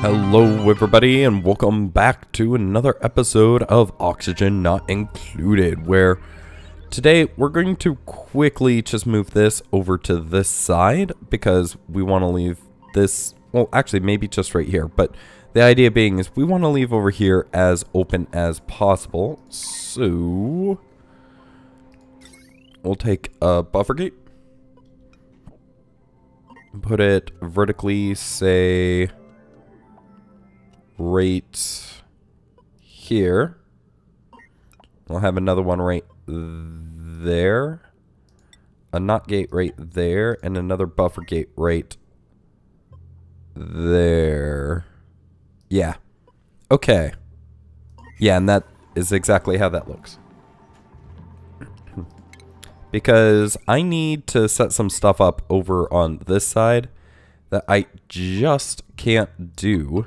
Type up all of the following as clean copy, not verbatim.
Hello everybody and welcome back to another episode of Oxygen Not Included, where today we're going to quickly just move this over to this side because we want to leave this, well actually maybe just right here, but the idea being is we want to leave over here as open as possible. So we'll take a buffer gate, put it vertically, say right here. We'll have another one right there, a NOT gate right there, and another buffer gate right there. Yeah. Okay. Yeah, and that is exactly how that looks. Because I need to set some stuff up over on this side that I just can't do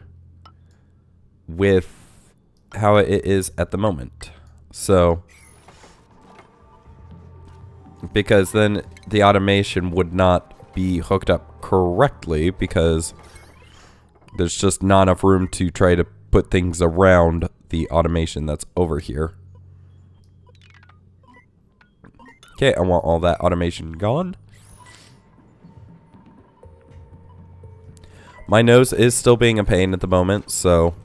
with how it is at the moment. So, because then the automation would not be hooked up correctly because there's just not enough room to try to put things around the automation that's over here. Okay, I want all that automation gone. My nose is still being a pain at the moment, so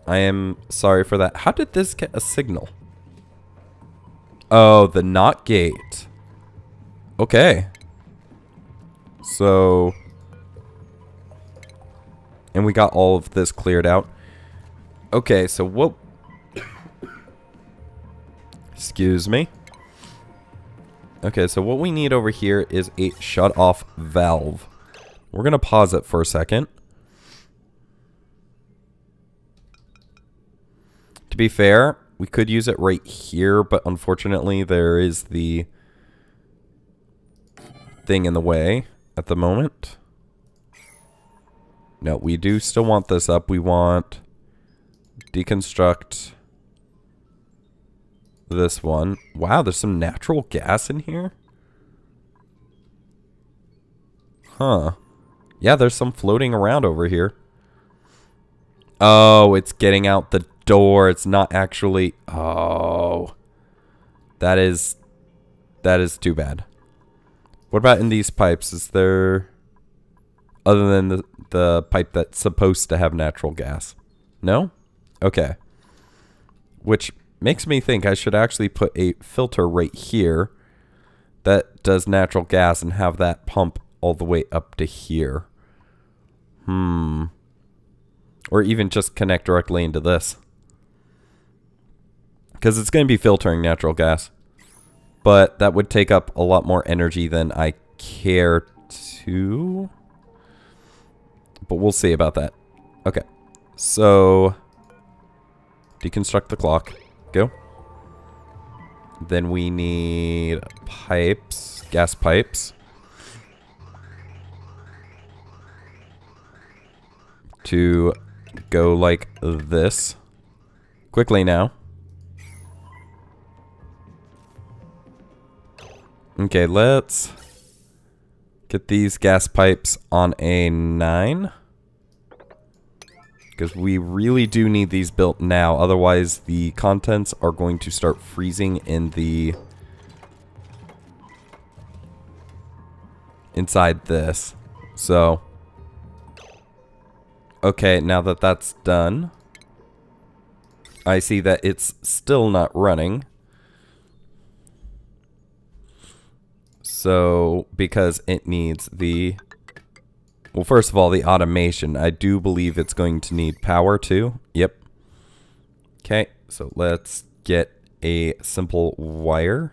I am sorry for that. How did this get a signal? Oh, the NOT gate. Okay. So, and we got all of this cleared out. Okay, so what? Excuse me. Okay, so what we need over here is a shut-off valve. We're going to pause it for a second. To be fair, we could use it right here, but unfortunately there is the thing in the way at the moment. No, we do still want this up. We want deconstruct this one. Wow, there's some natural gas in here. Huh. Yeah, there's some floating around over here. Oh, it's getting out the door. It's not actually. Oh, that is too bad. What about in these pipes? Is there, other than the pipe that's supposed to have natural gas? No? Okay. Which makes me think I should actually put a filter right here that does natural gas and have that pump all the way up to here. Or even just connect directly into this, because it's going to be filtering natural gas. But that would take up a lot more energy than I care to. But we'll see about that. Okay. So, deconstruct the clock. Go. Then we need pipes, gas pipes, to go like this. Quickly now. Okay, let's get these gas pipes on a 9. Because we really do need these built now. Otherwise, the contents are going to start freezing in the inside this. So, okay, now that that's done, I see that it's still not running. So, because it needs the, well, first of all, the automation. I do believe it's going to need power too. Yep. Okay, so let's get a simple wire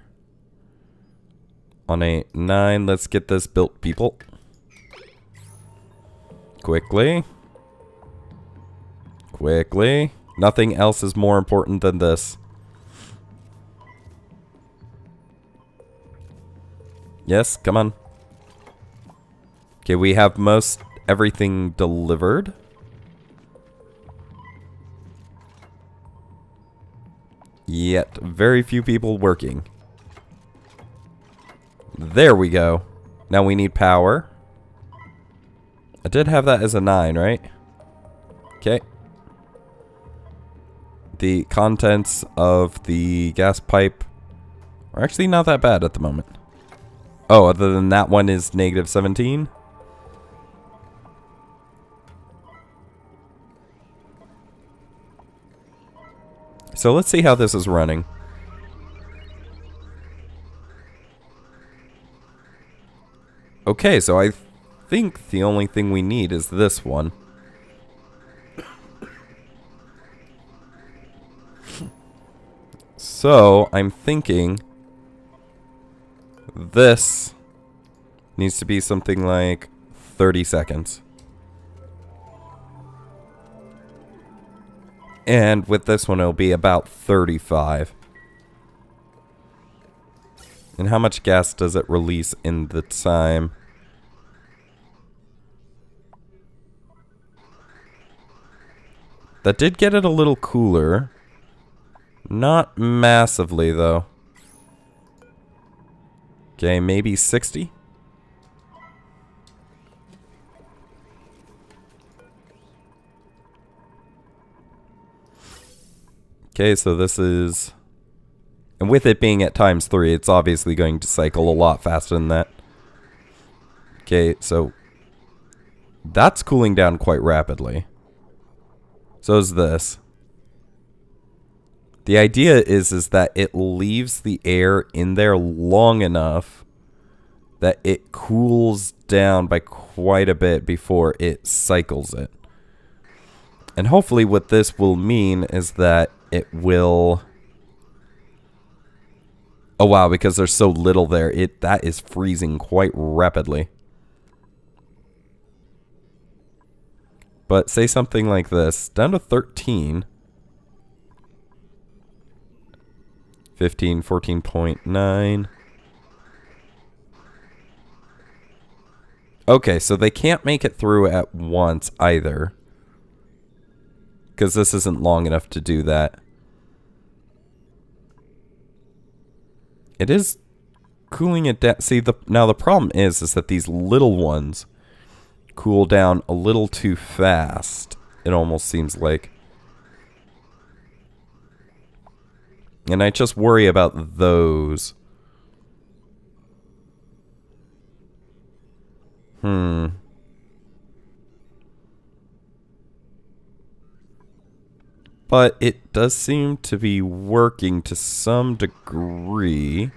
on a 9. Let's get this built, people. Quickly. Quickly. Nothing else is more important than this. Yes, come on. Okay, we have most everything delivered. Yet very few people working. There we go. Now we need power. I did have that as a 9, right? Okay. The contents of the gas pipe are actually not that bad at the moment. Oh, other than that one is negative 17. So let's see how this is running. Okay, so I think the only thing we need is this one. So I'm thinking this needs to be something like 30 seconds. And with this one, it'll be about 35. And how much gas does it release in the time? That did get it a little cooler. Not massively, though. Okay, maybe 60? Okay, so this is... And with it being at times 3, it's obviously going to cycle a lot faster than that. Okay, so... That's cooling down quite rapidly. So is this. The idea is that it leaves the air in there long enough that it cools down by quite a bit before it cycles it. And hopefully what this will mean is that it will... Oh wow, because there's so little there, that is freezing quite rapidly. But say something like this, down to 13... 15, 14.9. Okay, so they can't make it through at once either. Because this isn't long enough to do that. It is cooling it down. See, now the problem is that these little ones cool down a little too fast. It almost seems like. And I just worry about those. But it does seem to be working to some degree.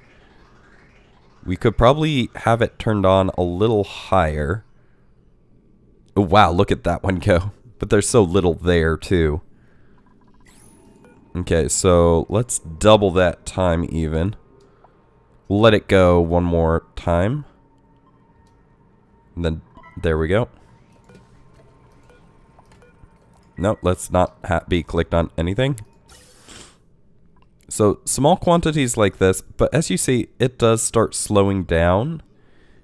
We could probably have it turned on a little higher. Oh, wow, look at that one go. But there's so little there, too. Okay, so let's double that time even. We'll let it go one more time. And then, there we go. Nope, let's not be clicked on anything. So, small quantities like this, but as you see, it does start slowing down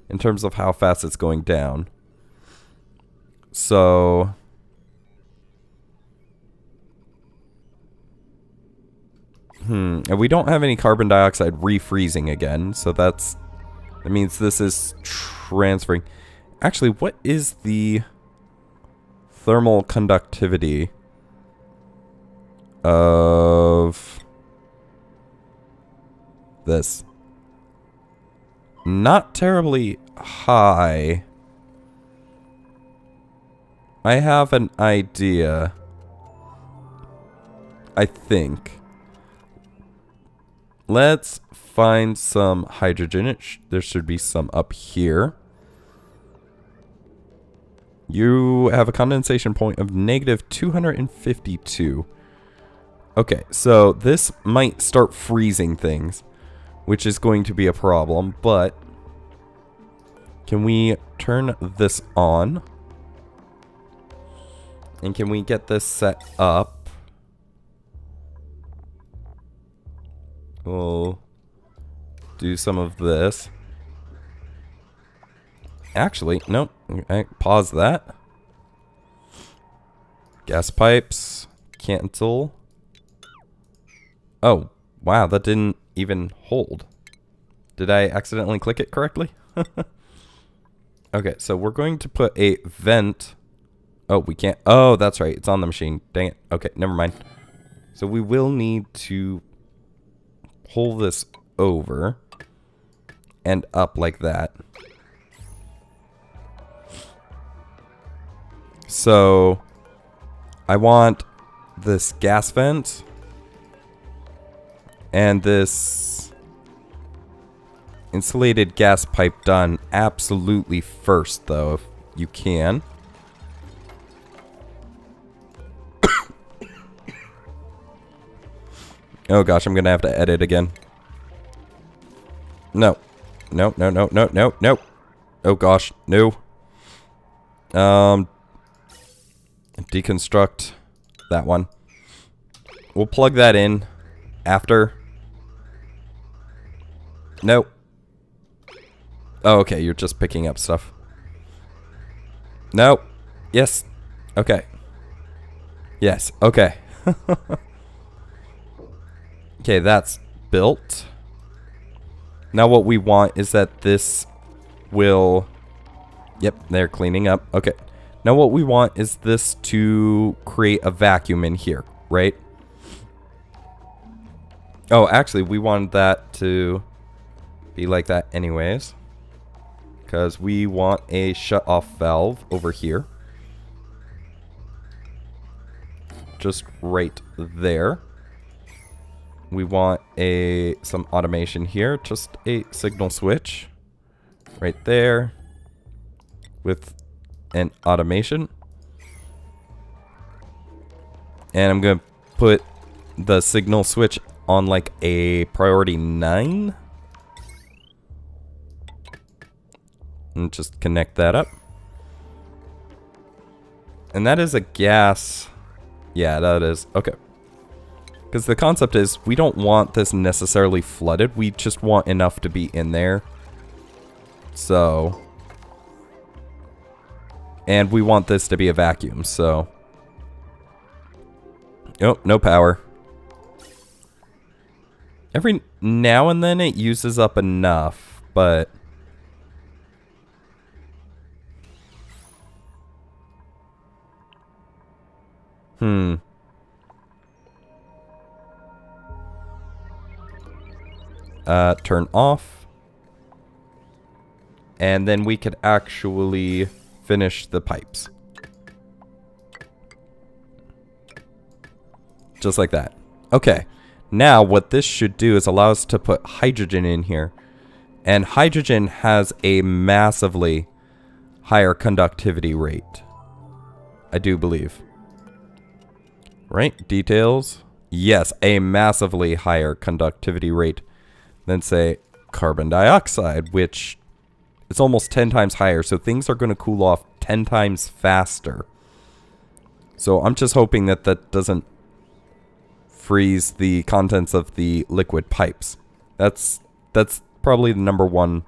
in terms of how fast it's going down. So... And we don't have any carbon dioxide refreezing again, so that means this is transferring. Actually, what is the thermal conductivity of this? Not terribly high. I have an idea. I think. Let's find some hydrogen. There should be some up here. You have a condensation point of negative 252. Okay, so this might start freezing things, which is going to be a problem, but can we turn this on? And can we get this set up? We'll do some of this. Actually, nope. Pause that. Gas pipes. Cancel. Oh, wow, that didn't even hold. Did I accidentally click it correctly? Okay, so we're going to put a vent. Oh, we can't. Oh, that's right. It's on the machine. Dang it. Okay, never mind. So we will need to pull this over and up like that. So I want this gas vent and this insulated gas pipe done absolutely first, though, if you can. Oh gosh, I'm gonna have to edit again. No. No, no, no, no, no, no. Oh gosh, no. Deconstruct that one. We'll plug that in after. Nope. Oh, okay, you're just picking up stuff. Nope. Yes. Okay. Yes, okay. Okay, that's built. Now what we want is that this will... Yep, they're cleaning up. Okay. Now what we want is this to create a vacuum in here, right? Oh, actually, we wanted that to be like that anyways. Because we want a shut-off valve over here. Just right there. We want some automation here. Just a signal switch. Right there. With an automation. And I'm going to put the signal switch on like a priority 9. And just connect that up. And that is a gas. Yeah, that is. Okay. Because the concept is we don't want this necessarily flooded. We just want enough to be in there. So. And we want this to be a vacuum, so. Oh, no power. Every now and then it uses up enough, but. Turn off. And then we could actually finish the pipes. Just like that. Okay. Now what this should do is allow us to put hydrogen in here. And hydrogen has a massively higher conductivity rate. I do believe. Right? Details. Yes, a massively higher conductivity rate than, say, carbon dioxide, which is almost 10 times higher. So things are going to cool off 10 times faster. So I'm just hoping that that doesn't freeze the contents of the liquid pipes. That's probably the number one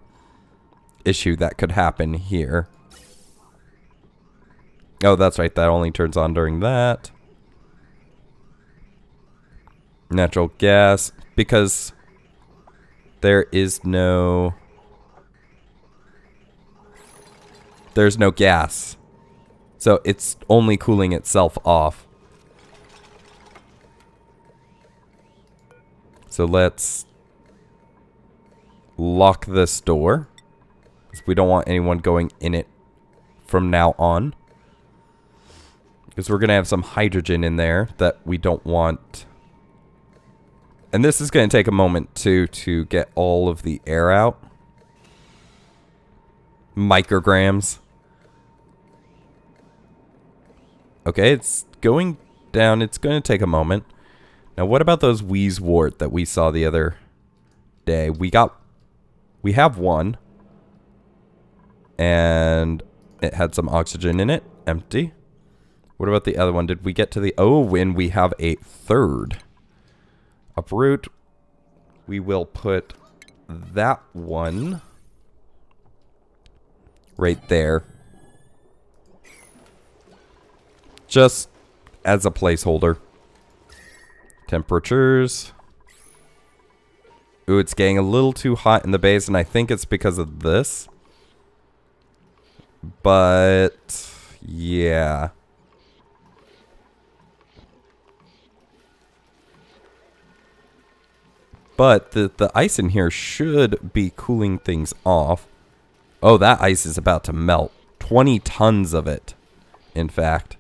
issue that could happen here. Oh, that's right. That only turns on during that. Natural gas, because there is no... There's no gas. So it's only cooling itself off. So let's lock this door. Because we don't want anyone going in it from now on. Because we're going to have some hydrogen in there that we don't want. And this is going to take a moment to get all of the air out. Micrograms. Okay, it's going down. It's going to take a moment. Now, what about those Wheezewort that we saw the other day? We have one. And it had some oxygen in it. Empty. What about the other one? Did we get to the... Oh, when we have a third. Uproot. We will put that one right there. Just as a placeholder. Temperatures. Ooh, it's getting a little too hot in the base, and I think it's because of this. But yeah. But the ice in here should be cooling things off. Oh, that ice is about to melt. 20 tons of it, in fact.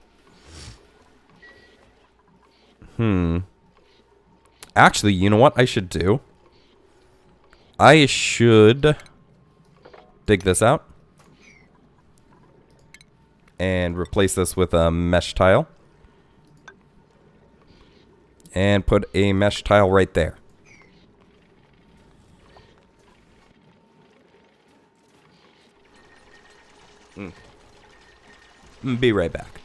Actually, you know what I should do? I should dig this out. And replace this with a mesh tile. And put a mesh tile right there. Be right back.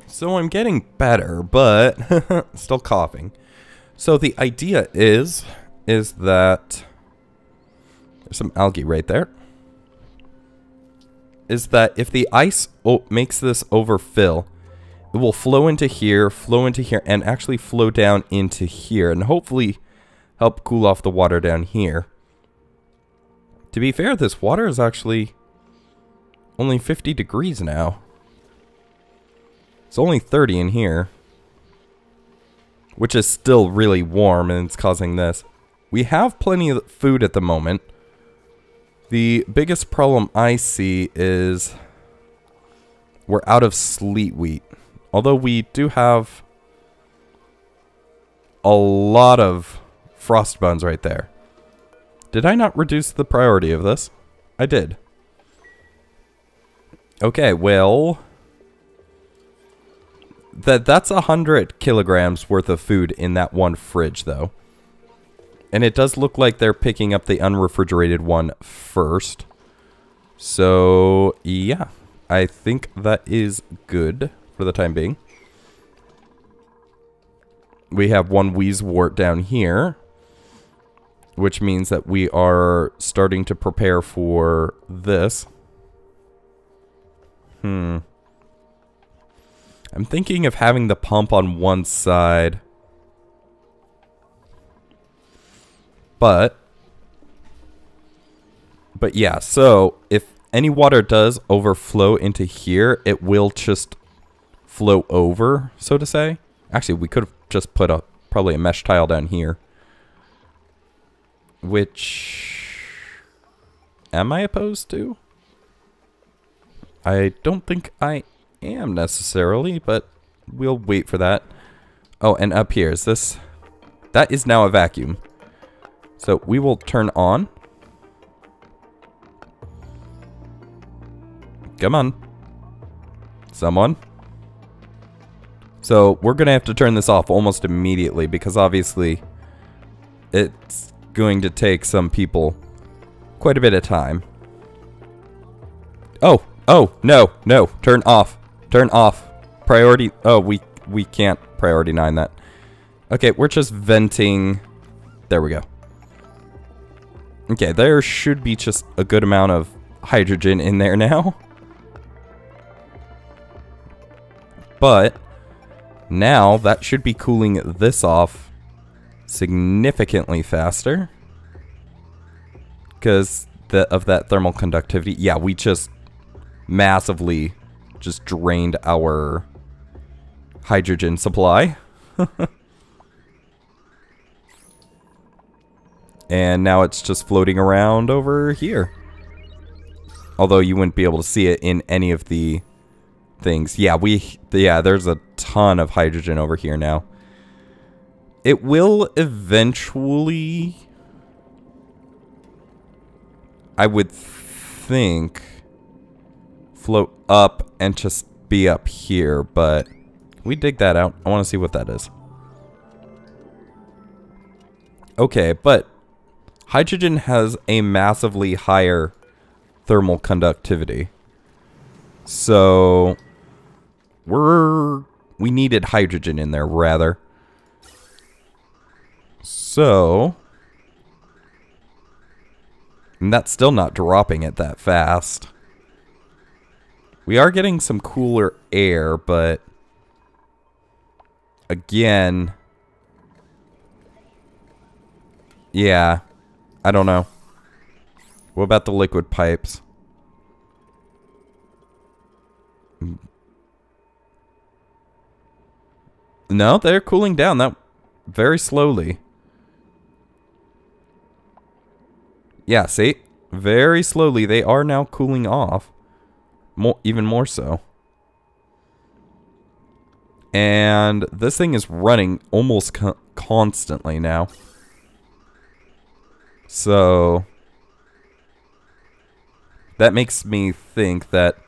So I'm getting better, but still coughing. So the idea is that there's some algae right there. Is that if the ice makes this overfill, it will flow into here, and actually flow down into here, and hopefully help cool off the water down here. To be fair, this water is actually only 50 degrees now. It's only 30 in here, which is still really warm, and it's causing this. We have plenty of food at the moment. The biggest problem I see is we're out of sleet wheat. Although we do have a lot of frost buns right there. Did I not reduce the priority of this? I did. Okay, well, that's 100 kilograms worth of food in that one fridge, though. And it does look like they're picking up the unrefrigerated one first. So, yeah. I think that is good for the time being. We have one wheezewort down here, which means that we are starting to prepare for this. I'm thinking of having the pump on one side. But yeah, so if any water does overflow into here, it will just flow over, so to say. Actually, we could have just put probably a mesh tile down here. Which, am I opposed to? I don't think I am necessarily, but we'll wait for that. Oh, and up here, is this? That is now a vacuum. So we will turn on. Come on. Someone. So we're going to have to turn this off almost immediately because obviously it's going to take some people quite a bit of time. Oh, no. Turn off. Turn off. Priority. Oh, we can't priority 9 that. Okay, we're just venting. There we go. Okay, there should be just a good amount of hydrogen in there now. But now that should be cooling this off significantly faster. Because of that thermal conductivity. Yeah, we just massively just drained our hydrogen supply. And now it's just floating around over here. Although you wouldn't be able to see it in any of the things. Yeah, there's a ton of hydrogen over here now. It will eventually, I would think, float up and just be up here, but we dig that out. I want to see what that is. Okay, but hydrogen has a massively higher thermal conductivity. So we needed hydrogen in there rather. So And that's still not dropping it that fast. We are getting some cooler air, but again, yeah, I don't know. What about the liquid pipes? No, they're cooling down that very slowly. Yeah, see? Very slowly they are now cooling off. Even more so. And this thing is running almost constantly now. So that makes me think that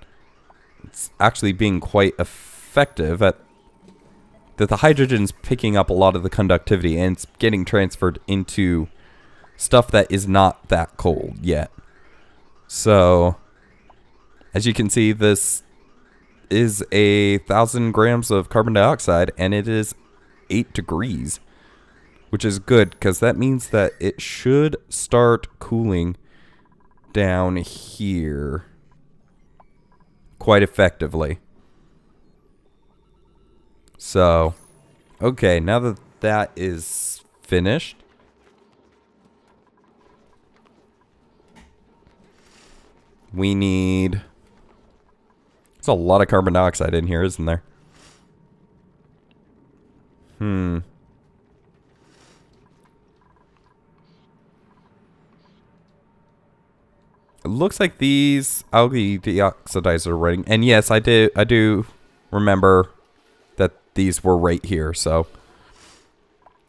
it's actually being quite effective at that the hydrogen's picking up a lot of the conductivity and it's getting transferred into stuff that is not that cold yet. So as you can see, this is 1,000 grams of carbon dioxide and it is 8 degrees, which is good because that means that it should start cooling down here quite effectively. So, okay, now that that is finished, we need... There's a lot of carbon dioxide in here, isn't there? It looks like these algae deoxidizers are running. And yes, I do remember that these were right here, so.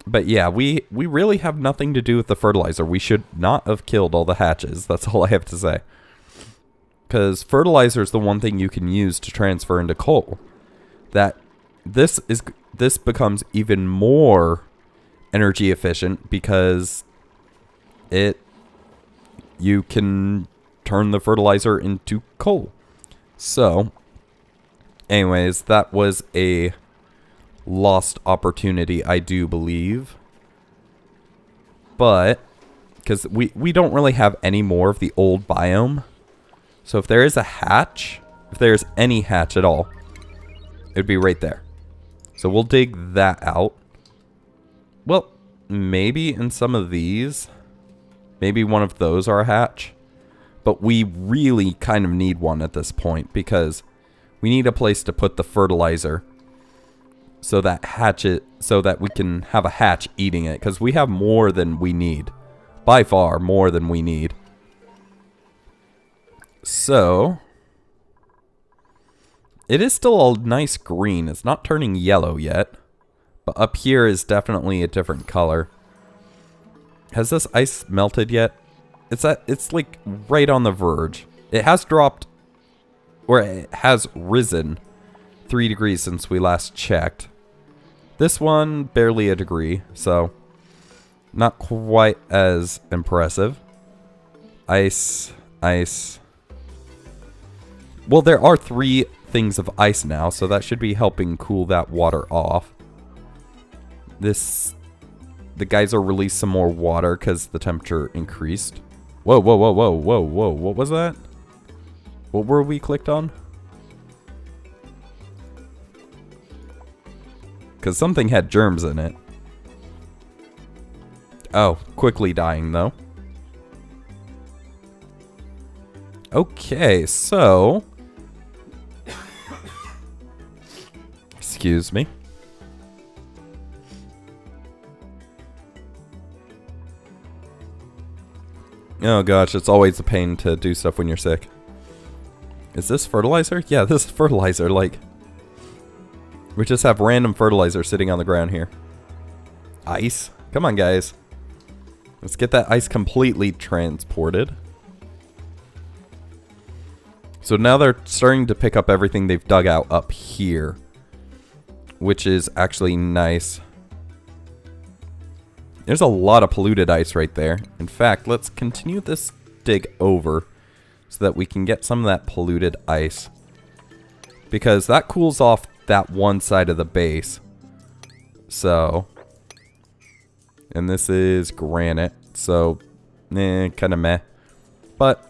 But yeah, we really have nothing to do with the fertilizer. We should not have killed all the hatches. That's all I have to say. Because fertilizer is the one thing you can use to transfer into coal. That this becomes even more energy efficient because you can turn the fertilizer into coal. So, anyways, that was a lost opportunity, I do believe. But because we don't really have any more of the old biome. So if there is a hatch, if there's any hatch at all, it would be right there. So we'll dig that out. Well, maybe in some of these, maybe one of those are a hatch. But we really kind of need one at this point because we need a place to put the fertilizer so that we can have a hatch eating it, because we have more than we need. By far more than we need. So, it is still a nice green. It's not turning yellow yet. But up here is definitely a different color. Has this ice melted yet? It's like right on the verge. It has dropped, or it has risen 3 degrees since we last checked. This one, barely a degree, so not quite as impressive. Ice. Well, there are 3 things of ice now, so that should be helping cool that water off. The geyser released some more water because the temperature increased. Whoa. What was that? What were we clicked on? Because something had germs in it. Oh, quickly dying though. Okay, so... Excuse me. Oh gosh, it's always a pain to do stuff when you're sick. Is this fertilizer? Yeah, this is fertilizer, like... We just have random fertilizer sitting on the ground here. Ice? Come on, guys. Let's get that ice completely transported. So now they're starting to pick up everything they've dug out up here, which is actually nice. There's a lot of polluted ice right there. In fact, let's continue this dig over so that we can get some of that polluted ice. Because that cools off that one side of the base. So, and this is granite, so kind of meh. But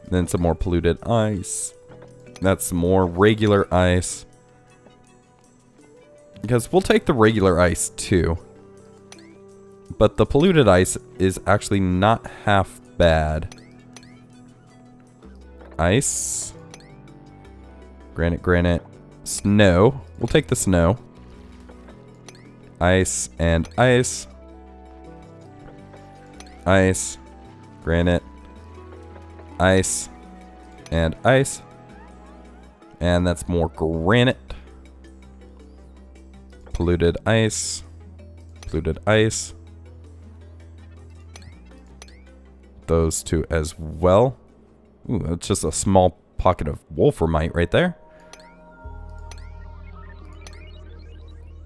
then some more polluted ice. That's some more regular ice. Because we'll take the regular ice too. But the polluted ice is actually not half bad. Ice. Granite, granite. Snow. We'll take the snow. Ice and ice. Ice. Granite. Ice. And ice. And that's more granite. Polluted ice. Polluted ice. Those two as well. Ooh, that's just a small pocket of wolframite right there.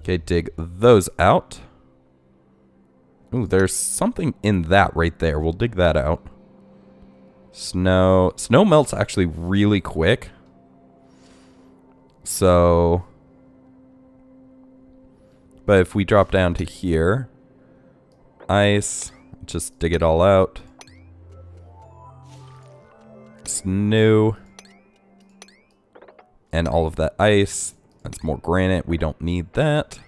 Okay, dig those out. Ooh, there's something in that right there. We'll dig that out. Snow. Snow melts actually really quick. So... But if we drop down to here... Ice. Just dig it all out. Snow. And all of that ice. That's more granite. We don't need that.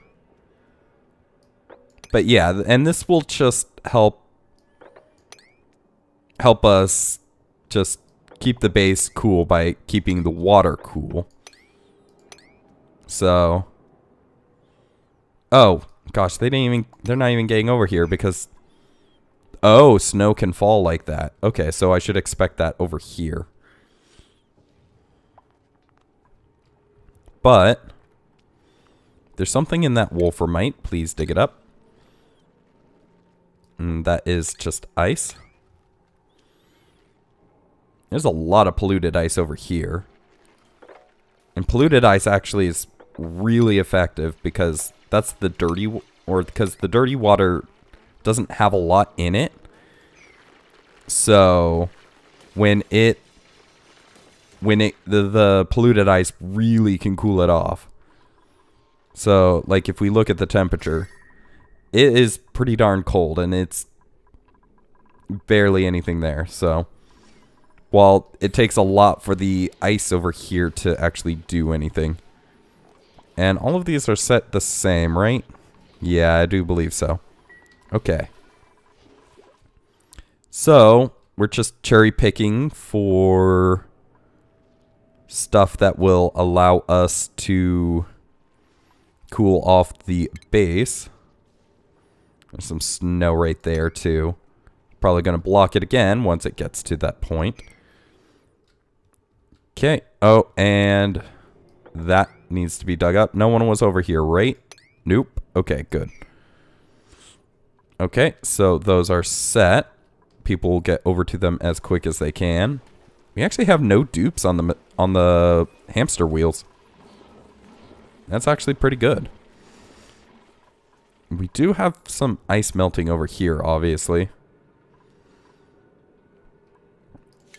But yeah, and this will just help us just keep the base cool by keeping the water cool. So, oh gosh, they're not even getting over here because, oh, snow can fall like that. Okay, so I should expect that over here. But there's something in that wolframite. Please dig it up. And that is just ice. There's a lot of polluted ice over here. And polluted ice actually is really effective because that's the dirty, because the dirty water doesn't have a lot in it. So when the polluted ice really can cool it off. So like if we look at the temperature, it is pretty darn cold and it's barely anything there. So while it takes a lot for the ice over here to actually do anything. And all of these are set the same, right? Yeah, I do believe so. Okay. So we're just cherry picking for stuff that will allow us to cool off the base. There's some snow right there too. Probably going to block it again once it gets to that point. Okay. Oh, and that needs to be dug up. No one was over here, right? Nope. Okay, good. Okay, so those are set. People will get over to them as quick as they can. We actually have no dupes on the hamster wheels. That's actually pretty good. We do have some ice melting over here, obviously.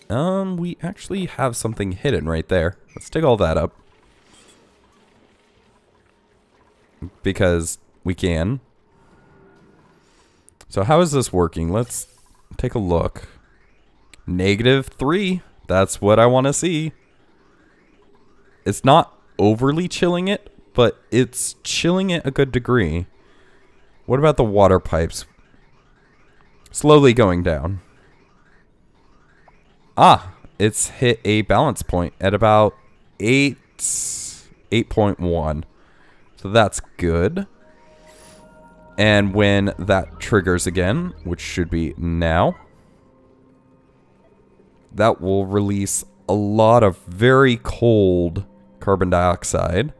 We actually have something hidden right there. Let's dig all that up. Because we can. So how is this working? Let's take a look. -3. That's what I want to see. It's not overly chilling it, but it's chilling it a good degree. What about the water pipes? Slowly going down. Ah, it's hit a balance point at about 8.1. So that's good. And when that triggers again, which should be now, that will release a lot of very cold carbon dioxide.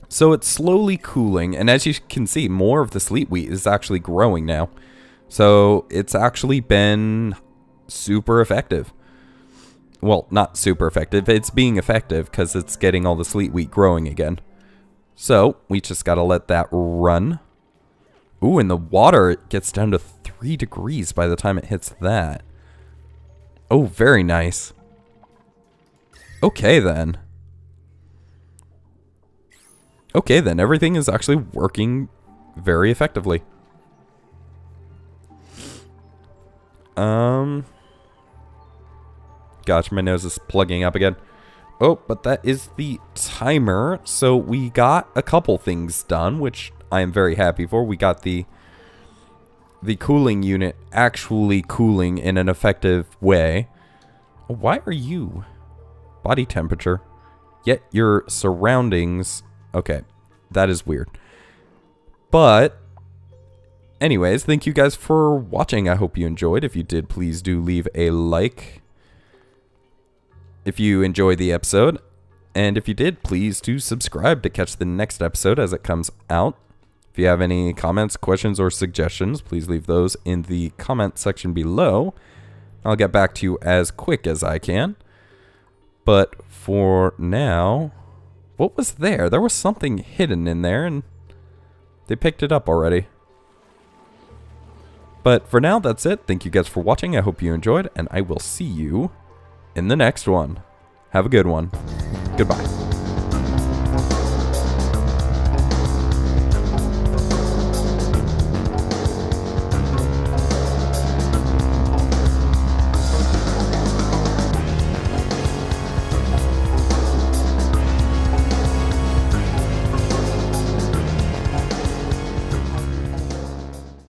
So it's slowly cooling, and as you can see, more of the sleet wheat is actually growing now. So it's actually been super effective. Well, not super effective. It's being effective because it's getting all the sleet wheat growing again. So we just got to let that run. Ooh, and the water, it gets down to 3 degrees by the time it hits that. Oh, very nice. Okay, then. Okay, then. Everything is actually working very effectively. Gosh, my nose is plugging up again. Oh, but that is the timer. So we got a couple things done, which I am very happy for. We got the cooling unit actually cooling in an effective way. Why are you? Body temperature. Yet your surroundings... Okay, that is weird. But... anyways, thank you guys for watching. I hope you enjoyed. If you did, please do leave a like if you enjoyed the episode. And if you did, please do subscribe to catch the next episode as it comes out. If you have any comments, questions, or suggestions, please leave those in the comment section below. I'll get back to you as quick as I can. But for now, what was there? There was something hidden in there, and they picked it up already. But for now, that's it. Thank you guys for watching. I hope you enjoyed, and I will see you in the next one. Have a good one. Goodbye.